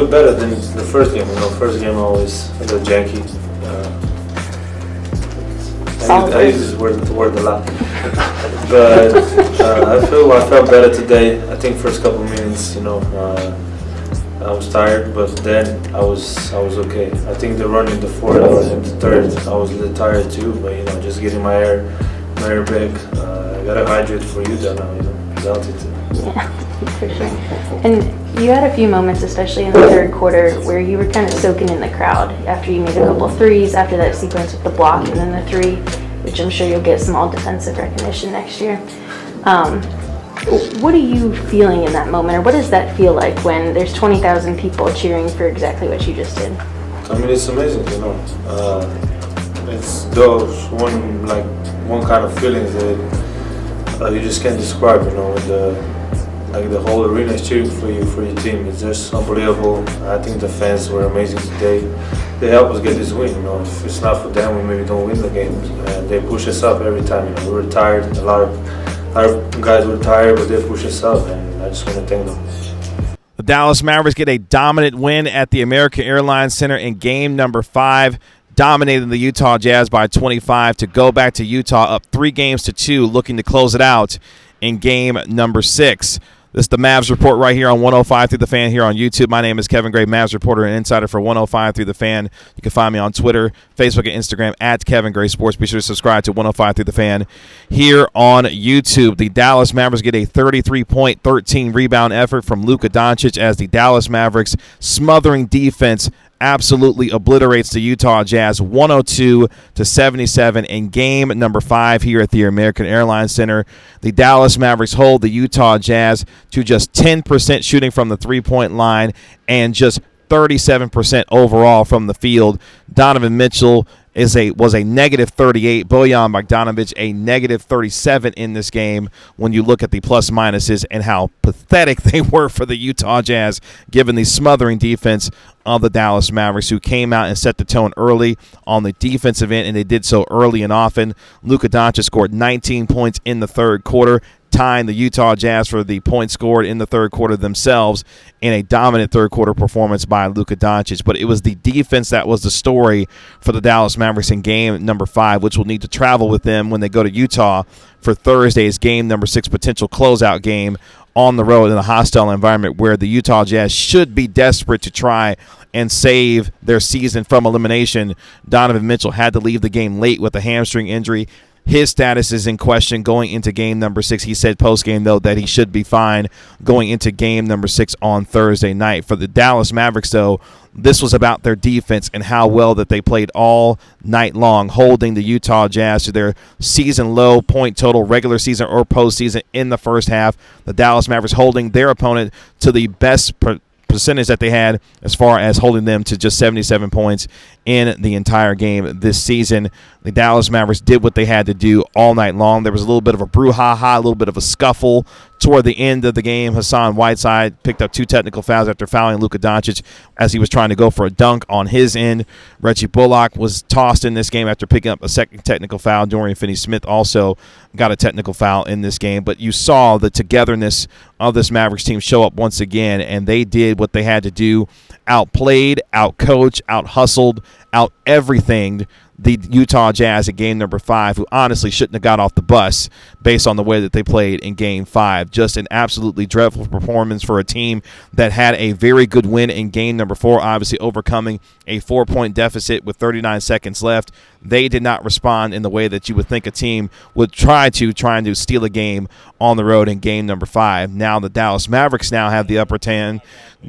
feel better than the first game. First game I always got janky. I use this word a lot. But I felt better today. I think first couple minutes, I was tired, but then I was okay. I think the run in the fourth and the third, I was a little tired too. But just getting my air back. I gotta hydrate for Utah now. It's altitude. Yeah, for sure. And you had a few moments, especially in the third quarter, where you were kind of soaking in the crowd after you made a couple threes, after that sequence with the block and then the three, which I'm sure you'll get some all-defensive recognition next year. What are you feeling in that moment, or what does that feel like when there's 20,000 people cheering for exactly what you just did? I mean, it's amazing, It's those one kind of feelings that you just can't describe, with the whole arena is cheering for your team. It's just unbelievable. I think the fans were amazing today. They help us get this win. If it's not for them, we maybe don't win the game. They push us up every time. We were tired. A lot of guys were tired, but they push us up, and I just want to thank them. The Dallas Mavericks get a dominant win at the American Airlines Center in game number 5. Dominating the Utah Jazz by 25 to go back to Utah up 3-2, looking to close it out in game number 6. This is the Mavs Report right here on 105 Through the Fan here on YouTube. My name is Kevin Gray, Mavs reporter and insider for 105 Through the Fan. You can find me on Twitter, Facebook, and Instagram at Kevin Gray Sports. Be sure to subscribe to 105 Through the Fan here on YouTube. The Dallas Mavericks get a 33-point, 13-rebound effort from Luka Doncic as the Dallas Mavericks smothering defense absolutely obliterates the Utah Jazz 102-77 in game number 5 here at the American Airlines Center. The Dallas Mavericks hold the Utah Jazz to just 10% shooting from the three-point line and just 37% overall from the field. Donovan Mitchell was a negative 38. Bojan Bogdanovic a negative 37 in this game when you look at the plus minuses and how pathetic they were for the Utah Jazz, given the smothering defense of the Dallas Mavericks, who came out and set the tone early on the defensive end, and they did so early and often. Luka Doncic scored 19 points in the third quarter, tying the Utah Jazz for the points scored in the third quarter themselves in a dominant third quarter performance by Luka Doncic. But it was the defense that was the story for the Dallas Mavericks in game number 5, which will need to travel with them when they go to Utah for Thursday's game number 6 potential closeout game on the road in a hostile environment where the Utah Jazz should be desperate to try and save their season from elimination. Donovan Mitchell had to leave the game late with a hamstring injury. His status is in question going into game number 6. He said post-game, though, that he should be fine going into game number 6 on Thursday night. For the Dallas Mavericks, though, this was about their defense and how well that they played all night long, holding the Utah Jazz to their season-low point total, regular season or postseason in the first half. The Dallas Mavericks holding their opponent to the best percentage that they had as far as holding them to just 77 points in the entire game this season. The Dallas Mavericks did what they had to do all night long. There was a little bit of a brouhaha, a little bit of a scuffle toward the end of the game. Hassan Whiteside picked up 2 technical fouls after fouling Luka Doncic as he was trying to go for a dunk on his end. Reggie Bullock was tossed in this game after picking up a second technical foul. Dorian Finney-Smith also got a technical foul in this game. But you saw the togetherness of this Mavericks team show up once again, and they did what they had to do. Outplayed, outcoached, out-hustled, out-everything the Utah Jazz at game number 5, who honestly shouldn't have got off the bus based on the way that they played in game 5. Just an absolutely dreadful performance for a team that had a very good win in game number 4, obviously overcoming a 4-point deficit with 39 seconds left. They did not respond in the way that you would think a team would trying to steal a game on the road in game number 5. Now the Dallas Mavericks now have the upper hand,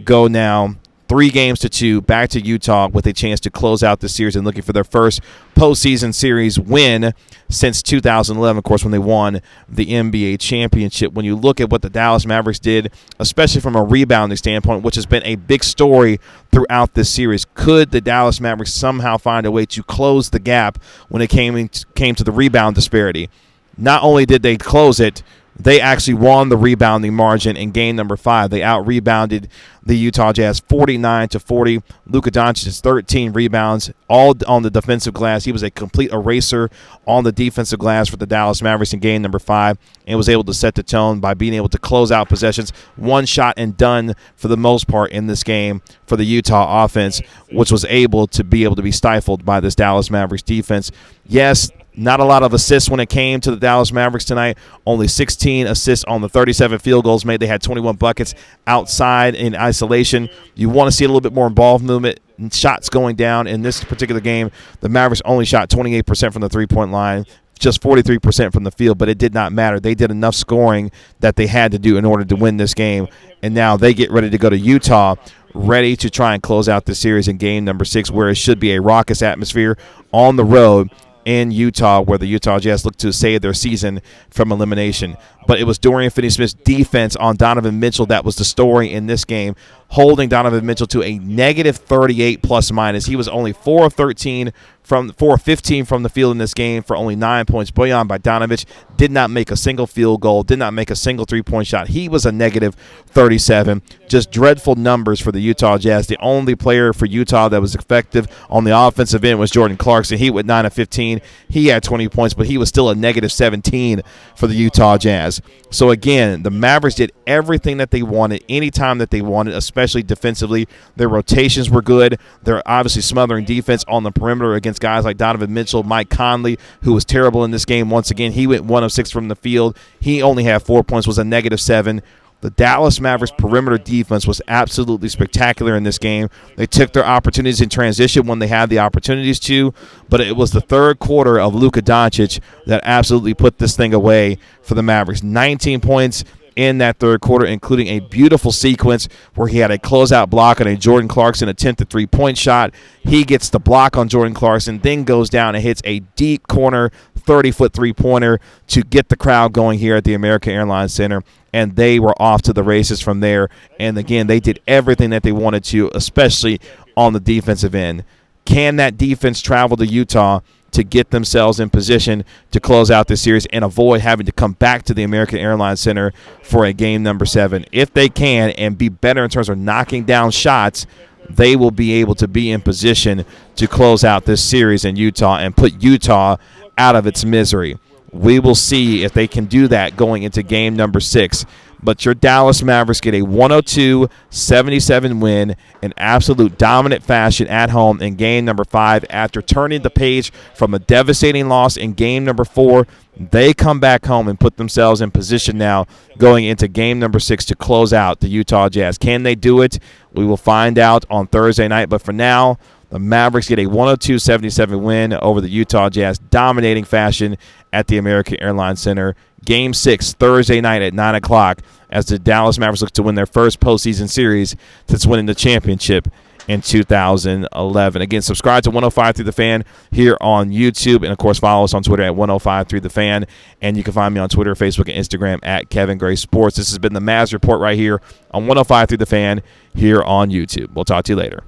go now 3-2 back to Utah with a chance to close out the series and looking for their first postseason series win since 2011, of course, when they won the NBA championship. When you look at what the Dallas Mavericks did, especially from a rebounding standpoint, which has been a big story throughout this series, could the Dallas Mavericks somehow find a way to close the gap when it came to the rebound disparity? Not only did they close it, they actually won the rebounding margin in game number 5. They out-rebounded the Utah Jazz 49-40. Luka Doncic 13 rebounds, all on the defensive glass. He was a complete eraser on the defensive glass for the Dallas Mavericks in game number 5 and was able to set the tone by being able to close out possessions. One shot and done for the most part in this game for the Utah offense, which was able to be stifled by this Dallas Mavericks defense. Yes, not a lot of assists when it came to the Dallas Mavericks tonight. Only 16 assists on the 37 field goals made. They had 21 buckets outside in isolation. You want to see a little bit more ball movement, shots going down. In this particular game, the Mavericks only shot 28% from the three-point line, just 43% from the field, but it did not matter. They did enough scoring that they had to do in order to win this game, and now they get ready to go to Utah, ready to try and close out the series in game number 6, where it should be a raucous atmosphere on the road in Utah, where the Utah Jazz look to save their season from elimination. But it was Dorian Finney-Smith's defense on Donovan Mitchell that was the story in this game, holding Donovan Mitchell to a negative 38 plus minus. He was only 4 of 15 from 4 of 15 from the field in this game for only 9 points. Bojan Bogdanovic did not make a single field goal, did not make a single three-point shot. He was a negative 37. Just dreadful numbers for the Utah Jazz. The only player for Utah that was effective on the offensive end was Jordan Clarkson. He went 9 of 15. He had 20 points, but he was still a negative 17 for the Utah Jazz. So again, the Mavericks did everything that they wanted, anytime that they wanted, especially defensively. Their rotations were good. They're obviously smothering defense on the perimeter against guys like Donovan Mitchell, Mike Conley, who was terrible in this game. Once again, he went 1 of 6 from the field. He only had 4 points, was a negative 7. The Dallas Mavericks perimeter defense was absolutely spectacular in this game. They took their opportunities in transition when they had the opportunities to, but it was the third quarter of Luka Doncic that absolutely put this thing away for the Mavericks. 19 points in that third quarter, including a beautiful sequence where he had a closeout block on a Jordan Clarkson attempted three-point shot. He gets the block on Jordan Clarkson, then goes down and hits a deep corner 30-foot three-pointer to get the crowd going here at the American Airlines Center, and they were off to the races from there. And again, they did everything that they wanted to, especially on the defensive end. Can that defense travel to Utah to get themselves in position to close out this series and avoid having to come back to the American Airlines Center for a game number 7? If they can and be better in terms of knocking down shots, they will be able to be in position to close out this series in Utah and put Utah out of its misery. We will see if they can do that going into game number 6. But your Dallas Mavericks get a 102-77 win in absolute dominant fashion at home in game number 5. After turning the page from a devastating loss in game number 4, they come back home and put themselves in position now going into game number 6 to close out the Utah Jazz. Can they do it? We will find out on Thursday night. But for now, the Mavericks get a 102-77 win over the Utah Jazz, dominating fashion at the American Airlines Center. Game 6, Thursday night at 9 o'clock, as the Dallas Mavericks look to win their first postseason series since winning the championship in 2011. Again, subscribe to 105 Through the Fan here on YouTube, and, of course, follow us on Twitter at 105 Through the Fan. And you can find me on Twitter, Facebook, and Instagram at Kevin Gray Sports. This has been the Mavs Report right here on 105 Through the Fan here on YouTube. We'll talk to you later.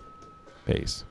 Peace.